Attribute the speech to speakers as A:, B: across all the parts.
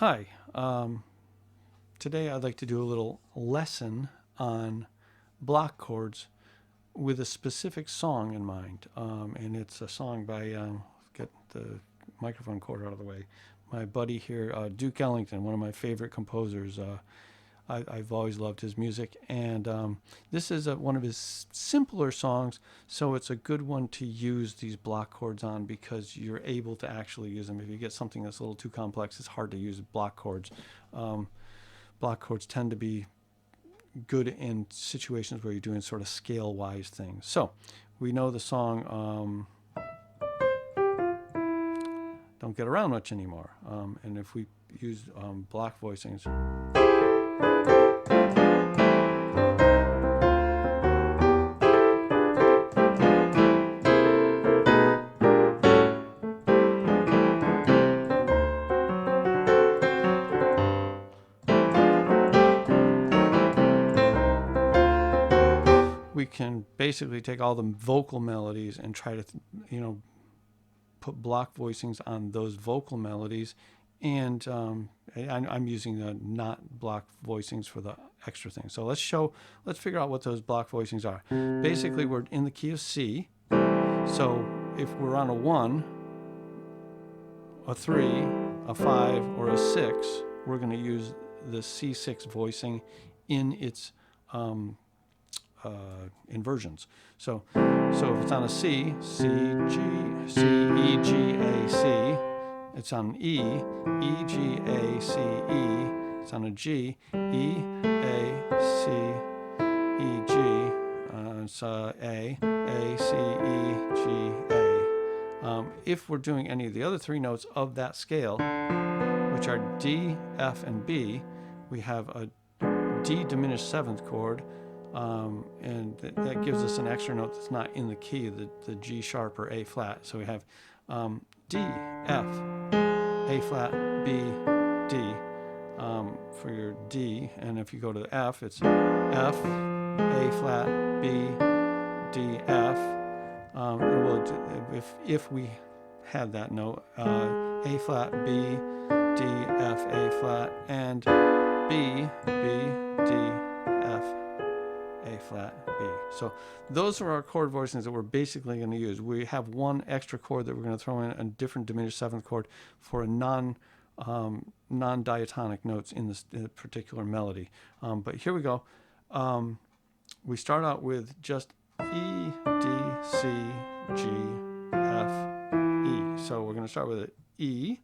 A: Hi, today I'd like to do a little lesson on block chords with a specific song in mind. And it's a song by, get the microphone cord out of the way, my buddy here, Duke Ellington, one of my favorite composers. I've always loved his music, and this is one of his simpler songs, so it's a good one to use these block chords on because you're able to actually use them. If you get something that's a little too complex, it's hard to use block chords. Block chords tend to be good in situations where you're doing sort of scale-wise things. So we know the song Don't Get Around Much Anymore, and if we use block voicings, we can basically take all the vocal melodies and try to, put block voicings on those vocal melodies. And I'm using not block voicings for the extra thing. So let's figure out what those block voicings are. Basically, we're in the key of C. So if we're on a 1, a 3, a 5, or a 6, we're going to use the C6 voicing in its inversions. So if it's on a C, C, G, C, E, G, A, C. It's on E, E, G, A, C, E. It's on a G, E, A, C, E, G. It's A, C, E, G, A. If we're doing any of the other 3 notes of that scale, which are D, F, and B, we have a D diminished 7th chord, and that gives us an extra note that's not in the key, the G sharp or A flat. So we have D, F, A flat, B, D for your D. And if you go to the F, it's F, A flat, B, D, F. And if we had that note, A flat, B, D, F, A flat, and B, D, F, A flat, B. So those are our chord voicings that we're basically going to use. We have one extra chord that we're going to throw in, a different diminished 7th chord for a non-diatonic notes in this particular melody. But here we go. We start out with just E, D, C, G, F, E. So we're going to start with an E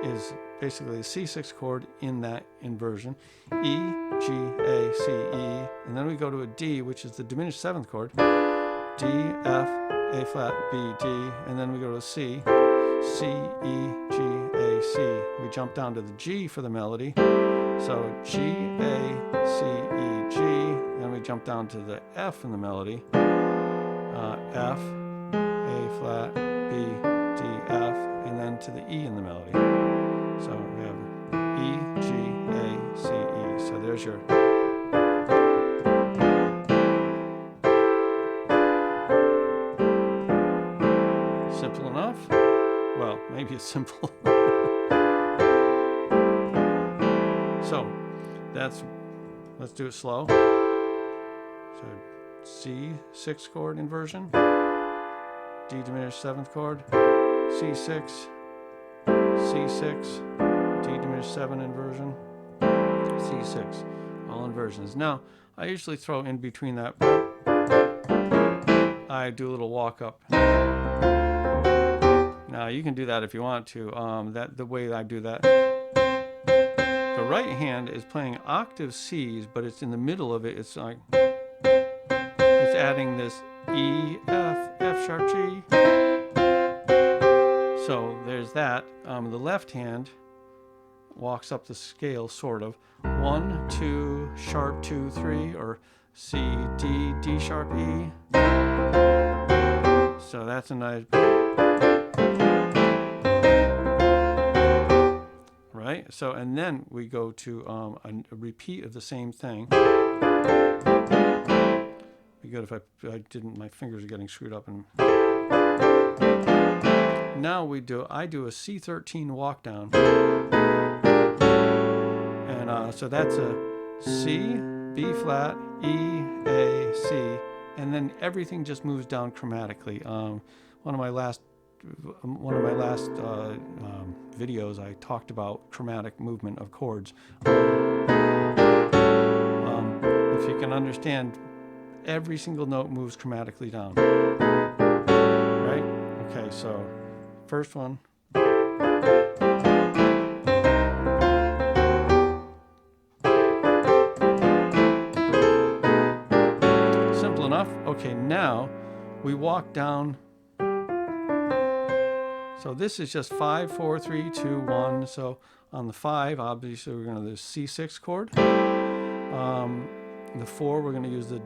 A: is basically a C6 chord in that inversion. E, G, A, C, E, and then we go to a D, which is the diminished 7th chord. D, F, A flat, B, D, and then we go to a C, C, E, G, A, C. We jump down to the G for the melody. So G, A, C, E, G, then we jump down to the F in the melody. F, A flat, B, D, F, and then to the E in the melody. So we have E, G, A, C, E. So there's your simple enough. Well, maybe it's simple. So let's do it slow. So C6 chord inversion, D diminished 7th chord, C6, C6, D diminished 7 inversion, C6, all inversions. Now, I usually throw in between that, I do a little walk up. Now, you can do that if you want to. The way I do that, the right hand is playing octave C's, but it's in the middle of it. It's like, it's adding this E, F, F sharp, G. So there's that. The left hand walks up the scale, sort of. 1, 2, sharp 2, 3, or C, D, D sharp, E. So that's a nice, right? So, and then we go to a repeat of the same thing. Be good if I didn't, my fingers are getting screwed up. And now I do a C13 walk down. so that's a C, B flat, E, A, C, and then everything just moves down chromatically. One of my last videos, I talked about chromatic movement of chords. If you can understand, every single note moves chromatically down. Right? Okay, so first one. Simple enough. Okay, now we walk down. So this is just 5, 4, 3, 2, 1. So on the 5, obviously we're going to do the C6 chord. The 4, we're going to use the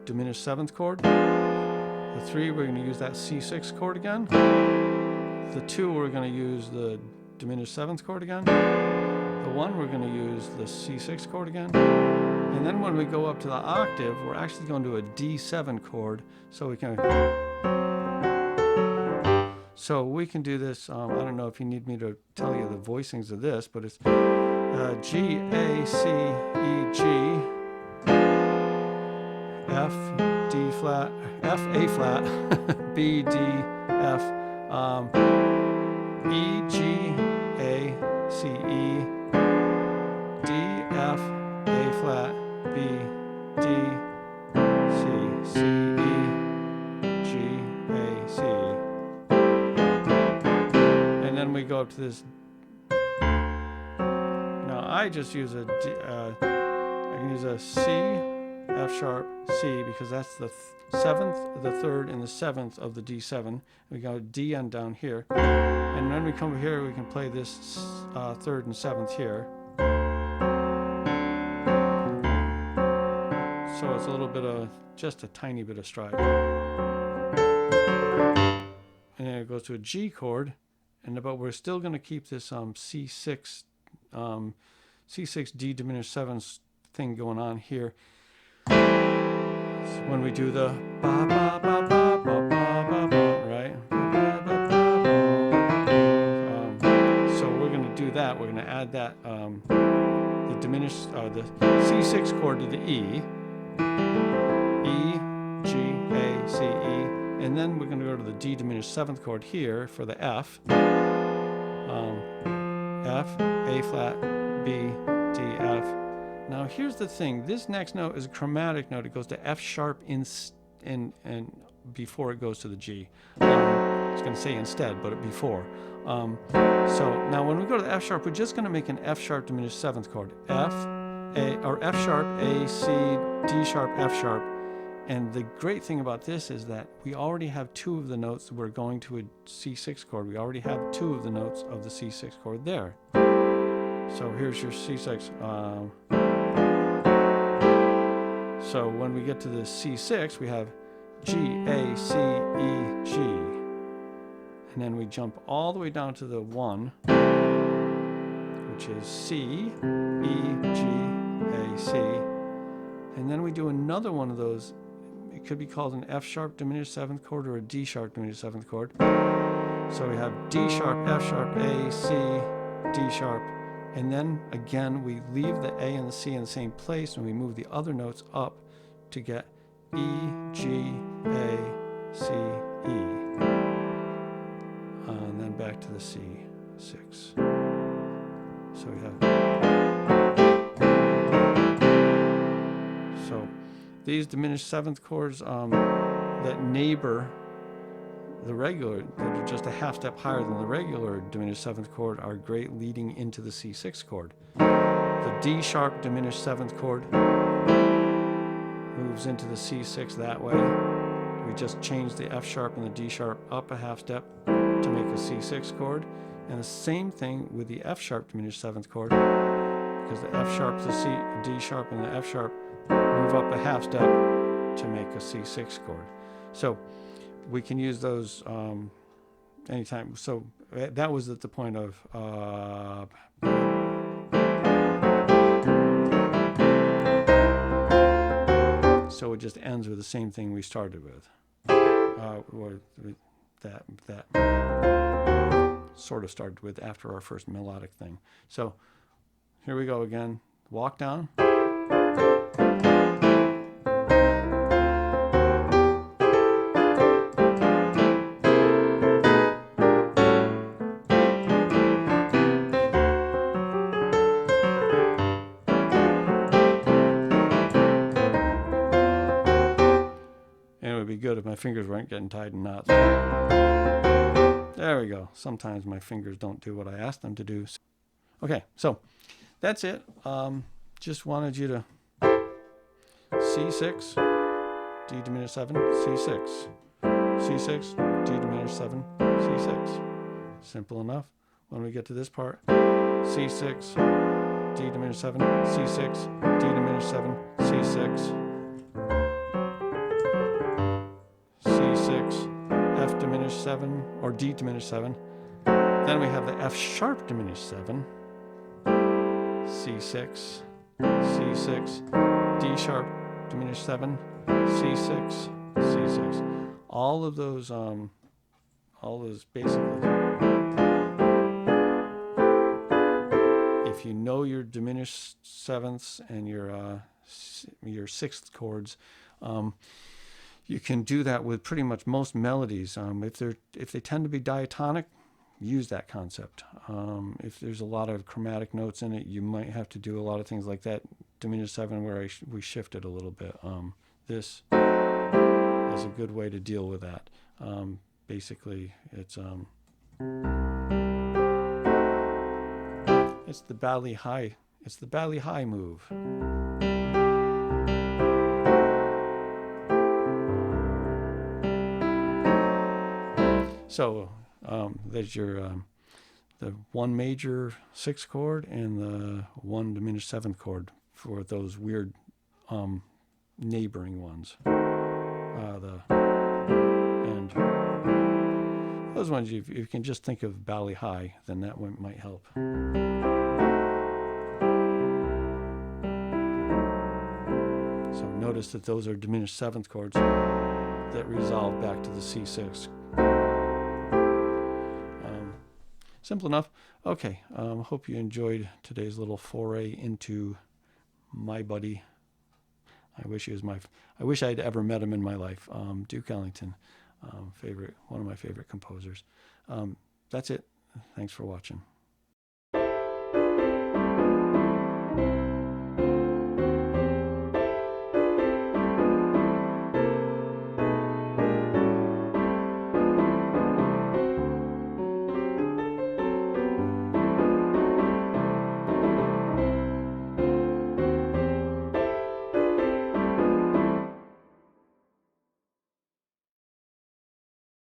A: diminished 7th chord. The 3, we're going to use that C6 chord again. The 2, we're going to use the diminished 7th chord again. The 1, we're going to use the C6 chord again. And then when we go up to the octave, we're actually going to a D7 chord. So we can do this. I don't know if you need me to tell you the voicings of this, but it's G, A, C, E, G, F, D flat, F, A flat, B, D, F, E, G, A, C, E, D, F, A flat, B, D, C, C, E, G, A, C. And then we go up to this. Now I just use a D, I can use a C, F sharp, C, because that's the 7th, the 3rd, and the 7th of the D7. We got a D end down here. And when we come over here, we can play this 3rd and 7th here. So it's a little bit of, just a tiny bit of stride. And then it goes to a G chord, but we're still going to keep this C6 D diminished 7th thing going on here. So when we do the ba ba ba ba ba ba ba ba, right? So we're going to do that. We're going to add that the diminished the C6 chord to the E. E, G, A, C, E, and then we're going to go to the D diminished 7th chord here for the F. F, A flat, B, D, F. Now here's the thing. This next note is a chromatic note. It goes to F sharp and before it goes to the G. I was going to say instead, but before. So now when we go to the F sharp, we're just going to make an F sharp diminished 7th chord. F, A, or F sharp, A, C, D sharp, F sharp. And the great thing about this is that we already have 2 of the notes. We're going to a C6 chord. We already have 2 of the notes of the C6 chord there. So here's your C6. So when we get to the C6, we have G, A, C, E, G. And then we jump all the way down to the 1, which is C, E, G, A, C. And then we do another one of those. It could be called an F sharp diminished 7th chord or a D sharp diminished 7th chord. So we have D sharp, F sharp, A, C, D sharp. And then again, we leave the A and the C in the same place and we move the other notes up to get E, G, A, C, E. And then back to the C6. So we have. So these diminished 7th chords that neighbor the regular, that are just a half step higher than the regular diminished 7th chord, are great leading into the C6 chord. The D sharp diminished 7th chord moves into the C6 that way. We just change the F sharp and the D sharp up a half step to make a C6 chord. And the same thing with the F sharp diminished 7th chord, because the F sharp, the C, D sharp, and the F sharp move up a half step to make a C6 chord. So we can use those anytime. So that was at the point of so it just ends with the same thing we started with, or that sort of started with after our first melodic thing. So here we go again. walk down. And it would be good if my fingers weren't getting tied in knots. There we go. Sometimes my fingers don't do what I asked them to do. Okay, so that's it. Just wanted you to C6, D diminished 7, C6, C6, D diminished 7, C6. Simple enough. When we get to this part, C6, D diminished 7, C6, D diminished 7, C6, C6, F diminished 7, or D diminished 7. Then we have the F sharp diminished 7, C6, C6, D sharp diminished 7, C6, C6. All those basically. If you know your diminished sevenths and your sixth chords, you can do that with pretty much most melodies. If they tend to be diatonic, use that concept. If there's a lot of chromatic notes in it, you might have to do a lot of things like that. Diminished 7 where we shifted a little bit. This is a good way to deal with that. Basically, it's the Bally High. It's the Bally High move. So there's your the one major sixth chord and the one diminished seventh chord for those weird neighboring ones. And those ones, if you can just think of Bally High, then that one might help. So notice that those are diminished seventh chords that resolve back to the C6. Simple enough. Okay, hope you enjoyed today's little foray into my buddy. I wish I'd ever met him in my life. Duke Ellington, one of my favorite composers. That's it. Thanks for watching.